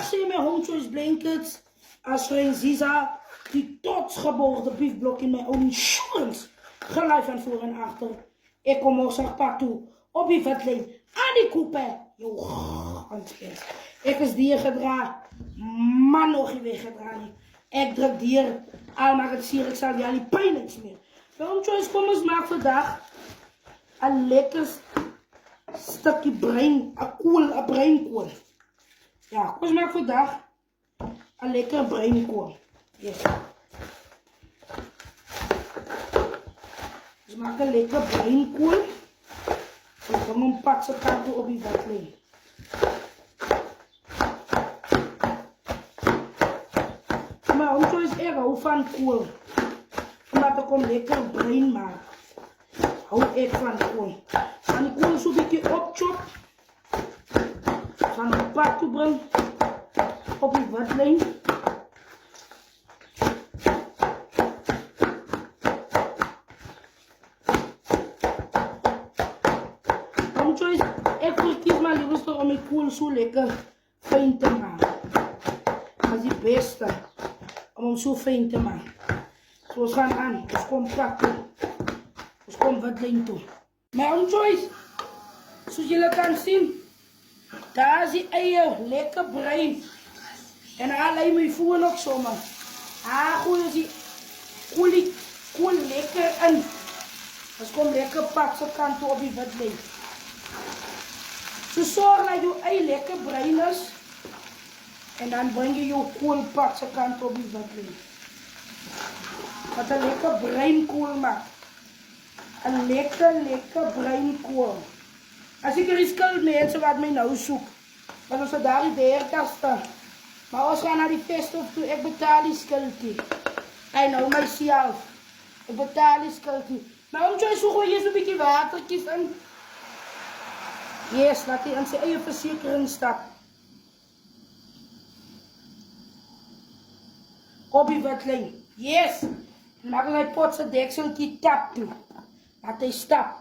Vandaag zijn mijn Home Choice blankets als Ziza die trots gebogen biefblok in mijn insurance. Geluid van voor en achter. Ik kom ook partout op die vetlijn aan die koepen. Yo, handjes. Ik is dier gedraaid. Man nog niet weggedraaid. Ik druk dier al maar het sier. Ik zal jullie pijn niks meer. Home Choice kom eens maak vandaag een lekker stukje brein, een breinkool. Ja, kom eens maak vandaag een lekker breinkool. Yes. Dus maak een lekker breinkool. En kom een pakje kaarten op die vetlijn. Maar Home Choice ik hou van kool. Omdat ik hem lekker brein maak. Hou ik van kool. En die kool zo'n beetje opchop. Van een pak toe brengen. Op die vetlijn. Home Choice, ik verkies maar liever om die kool zo lekker fijn te maken. Dat is het beste. Om hem zo fijn te maken. Dus we gaan aan. Dus kom pak toe. Dus kom vetlijn toe. Maar Home Choice, zoals jullie kan zien. Daar is die eier lekker brein. En daar laat je voer nog zomaar. Gooi je die kool lekker in. Dus kom lekker pak zo kant op die vetlijn. Zo zorg dat je ei lekker brein is. En dan breng je je kool pak zo kant op die vetlijn. Wat een lekker breinkool maakt. Een lekker breinkool. Als ik er iets kan mensen wat mij nou zoek. Want als we daar die deurkasten. Maar als we gaan naar die festival toe, ik betaal die schuldje. En nou mijzelf. Ik betaal die schuldje. Maar Home Choice, hoe gooi je zo'n beetje watertjes in? Yes, laat hij aan zijn eigen verzekering stappen. Op die vetlijn. Yes. Dan maak ik mijn pot zijn dekseltje tap toe. Laat hij stap.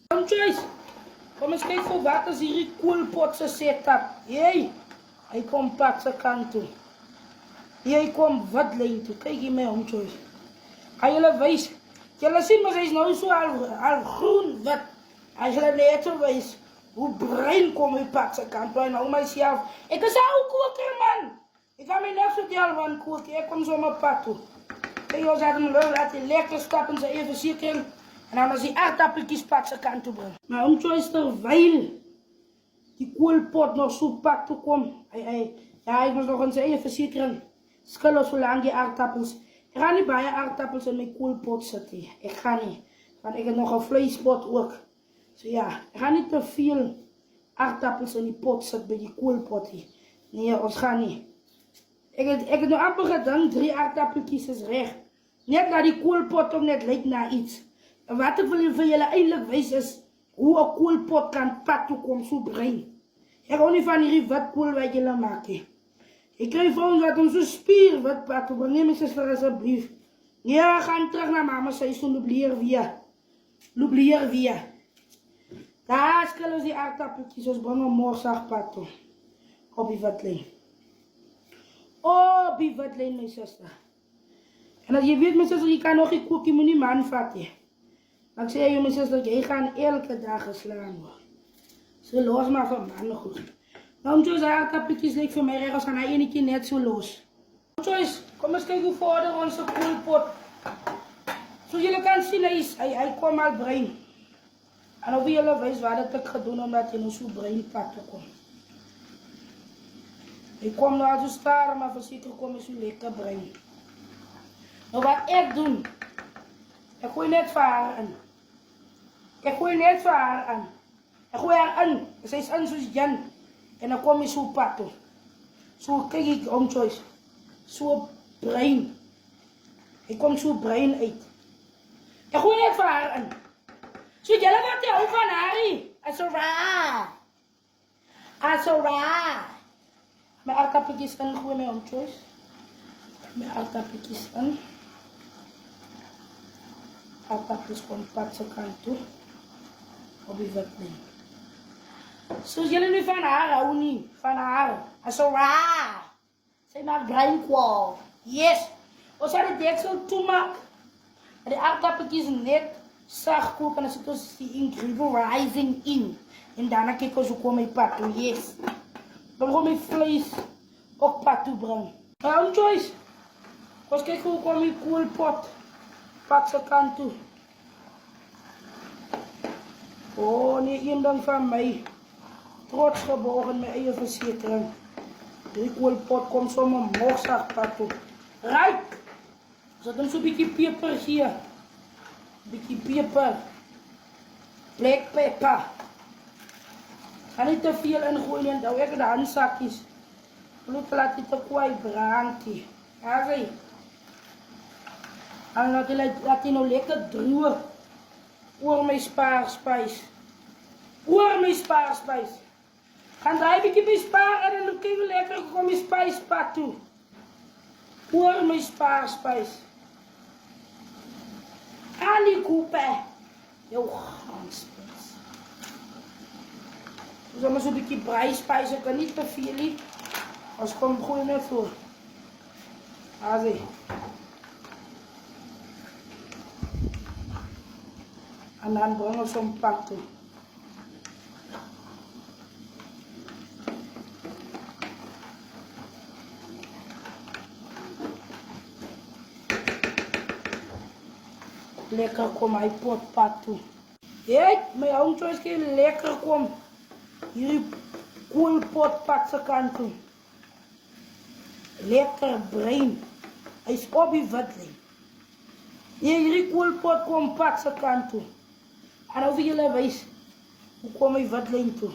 Home Choice. Kom eens kijken voor wat als hier die koelpot ze zet heb. Jee. Hij komt pak zijn kant toe. Hij komt vetlijn toe. Kijk hier mee Home Choice. Ga jullie wijs. Jullie zien maar hij is nou zo al groen wit. Als jullie later wijs. Hoe brein komt hij pak zijn kant toe. En nou mijzelf. Ik is ook koker man. Ik ga mij net vertellen van koken. Ik kom zo mijn pad toe. Kijk jongens, laat hij lekker stappen zijn even verzekering. En dan als die aardappeltjes pak zijn kant toe brengen. Maar Home Choice terwijl die koelpot nog zo pak toe komt. Ja, ik moet nog een eigen verzekering. Schillen zo lang die aardappels. Ik ga niet bij aardappels in mijn koelpot zetten. Ik ga niet. Want ik heb nog een vleespot ook. Dus ja, ik ga niet te veel aardappels in die pot zetten bij die koelpot. Nee, ons gaat niet. Ik heb nog amper gedaan, 3 aardappeltjes is recht. Net naar die koelpot om net lijkt naar iets. En wat ik wil voor jullie eindelijk wijzen is hoe een koelpot kan pad toekomen zo brein. Ik hou niet van die wetkoel wat jullie maken. Ik krijg van wat om zo'n spier wat pad toe. Neem eens voor alsjeblieft. Ja, we gaan terug naar mama, zij is zo'n l'oublier via. Daar schillen die aardappeltjes, dus brengen we morgen pad toe. Op die vetlijn. Oh, die vetlijn, mijn zuster. En als je weet, mijn zuster, je kan nog geen koek, je moet niet man vatten. Maar ik zei je, mijn zuster, jij gaat elke dag geslaan worden. Ze los maar van mannen goed. Home Choice, aardappeltjes lijkt voor mij ergens aan een keer net zo los. Home Choice, kom eens kijken hoe vorder onze koelpot. Zoals jullie kan zien, hij kwam al brein. En of jullie wijs wat dat ik ga doen omdat hij nog zo brein pad komt. Ik kom nou zo staren, maar voorzitter kom ik zo lekker brein. Nou wat ik doe, ik gooi net voor haar in. Ik gooi net voor haar aan. Ik gooi haar in. Zij is in zoals Jan. En dan kom je zo pad toe. Zo kijk ik Home Choice. Zo brein. Ik kom zo brein uit. Ik gooi net voor haar in. Zo jullie wat je ook van haar. Asora. Asora. Mijn aardappeltjes in, gooi mijn Home Choice. Mijn aardappeltjes in. Aardappels komt pad zijn kant toe. Op die vetlijn. Zoals jullie nu van haar houden niet. Van haar. Asora. Sy maak bruinkool. Yes. Ons gaan die deksel toemaak. En die aardappeltjies net sag kook en dan sit ons die ingredient rising in. En daarna kyk ons hoe kom my pad toe. Yes. Dan gaan my vlees ook pad toe bring. Joyce. Ons kyk hoe kom my koolpot pad se kant toe. Oh nee, een ding van my. Trots geborg in my eie versekering. Die koolpot kom sommer morsig pad toe. Right. Zet hem zo'n beetje peper hier. Een beetje peper. Black pepper. Ga niet te veel ingooien en dan weer de handzakjes. Bloed laat het te kwaai branden. Ja, zie. En laat hij nou lekker droog. Oor mijn spaarspijs. Oor mijn spaarspijs. Gaan daar een beetje bij sparen en dan kun je lekker gewoon mijn spijspad toe. Oor mijn spaarspijs. Ali Cooper. Jou gaanspijs. Dus dan maar zo'n beetje breispijs. Ik kan niet te veel. Als ik hem gooi net voor. Ah, zie. En dan brengen we zo'n pak toe. Lekker kom hy potpad toe. Hey, my hondjie is lekker kom. Hierdie koolpotpad se kant toe. Lekker bruin. Hy's op die witlyn. Hierdie koolpot kom pad se kant toe. En nou vir julle wys hoe kom hy witlyn toe.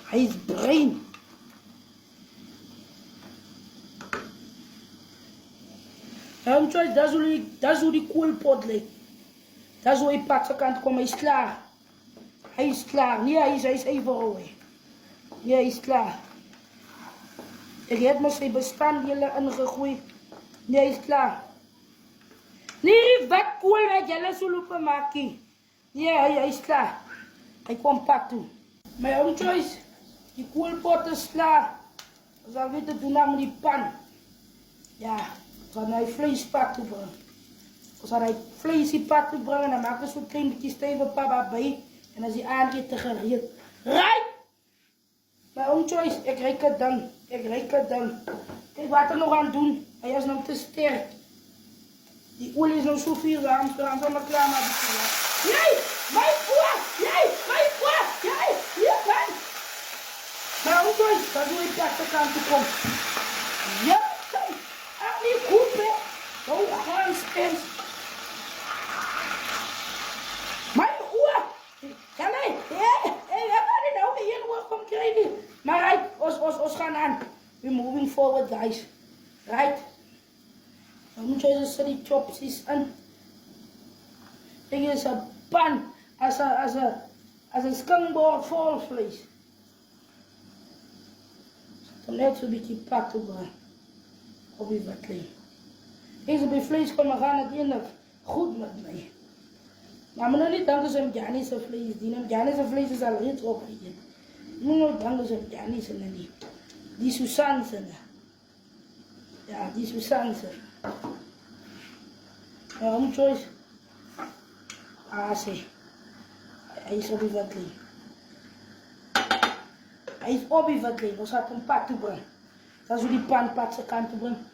Hy's bruin. Dat is hoe die koolpot lijkt. Dat is hoe hij pad zijn kant komt. Hij is klaar. Hij is klaar. Nee, hij is even rauw. Nee, hij is klaar. Ik heb me zijn bestanddelen ingegooid. Nee, hij is klaar. Nee, wat kool dat jullie zo lopen maken. Nee, hij is klaar. Hij komt pad toe. Mijn own choice. Die koolpot is klaar. Dus dan weet je doen met die pan. Ja. Dan hij vleespad toe brengen. Dus dan hij vleespad toe brengen, dan maak je zo'n klein beetje stevige papa bij. En als hij aangeeft te gereed. Right! Mijn own choice, ik reik het dan. Ik reik het dan. Kijk wat er nog aan doen. Hij is nog te sterk. Die olie is nog zo veel warm, dan zal maar klaar maken. Nee! Mijn voet! Nee! Mijn voet! Nee! Hier, man! Mijn own choice, dat doe ik pas de kant toe komt. Ja! Die koepen, oh gaanspens. Mijn oor, kan hij? Ja, wat is nou hier nog van krijgen? Maar right, ons gaan aan. We're moving forward, guys. Right? Dan moet je dus die chopsies aan. Dit is een pan, als een skankbord vol vlees. Dan net zo'n beetje pak op. Op die witlijn. Eens op die vlees komen gaan het eindelijk goed met mij. Maar moet nog niet denken ze hem Janis vlees dienen. Janis vlees is al reeds opgegeten. Moet nog denken ze hem Janis niet. Die Susanse. Ja, die Susanse. Waarom choice? Ah, zie. Hij is op die witlijn. Hij is op die witlijn. We gaan een pad toe brengen. Dat is hoe die pan pad zijn kant te brengen.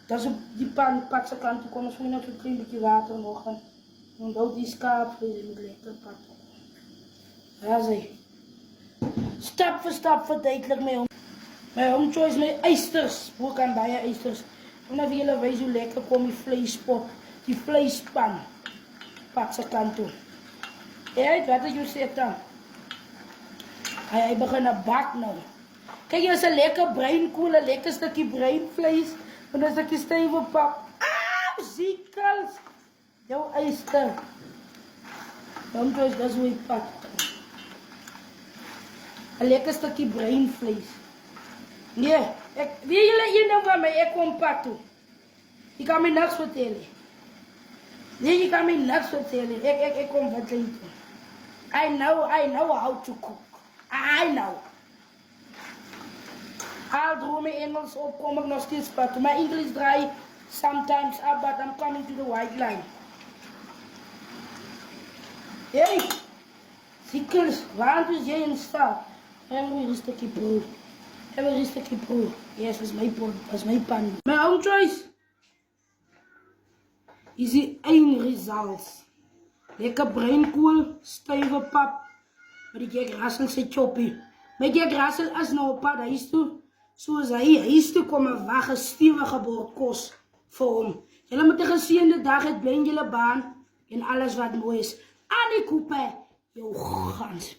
Dat is hoe die pan pad zijn kant toe komen. Misschien nog een klein beetje water nog. En dan die schaapvlees met lekker pad. Ja, zie. Stap voor stap verduidelijk mij om. Mijn home choice met ijsters. Hoe kan bij je ijsters? En dan willen wij zo lekker komen die vleespot. Die vleespan. Pad zijn kant toe. Ja, wat is je zegt dan? Hij begint een bak nou. Kijk, je is een lekker bruinkool, een lekker stukje bruinvlees. En een stukje stevige pap. Ah, ziekels. Jouw ijster. Dan dus, dat is hoe je pakt. Een lekker stukje bruinvlees. Nee, wie jullie hier nou van mij? Ik kom pad toe. Je kan me niks vertellen. Nee, je kan me niks vertellen. Ik kom wat drinken. I know how to cook. I know. al droom my Engels op, kom ek nog steeds pad. My English dry sometimes up, but I'm coming to the white line. Hey, Zikkels, waarom is jy in staat? Even weer een stukje brood. Even weer een stukje brood. Yes, dat is mijn pot, dat is mijn pan. Mijn own choice is die één results. Lekker bruinkool, stuive pap. Maar die Jack Russell sê choppie. My Jack Russell is nou op pad huis toe. Soos hy huis toe kom en wag 'n stewige bord kos vir hom. Julle moet 'n geseënde dag hê, bly in julle baan en alles wat mooi is. Annie Cooper, jou gans.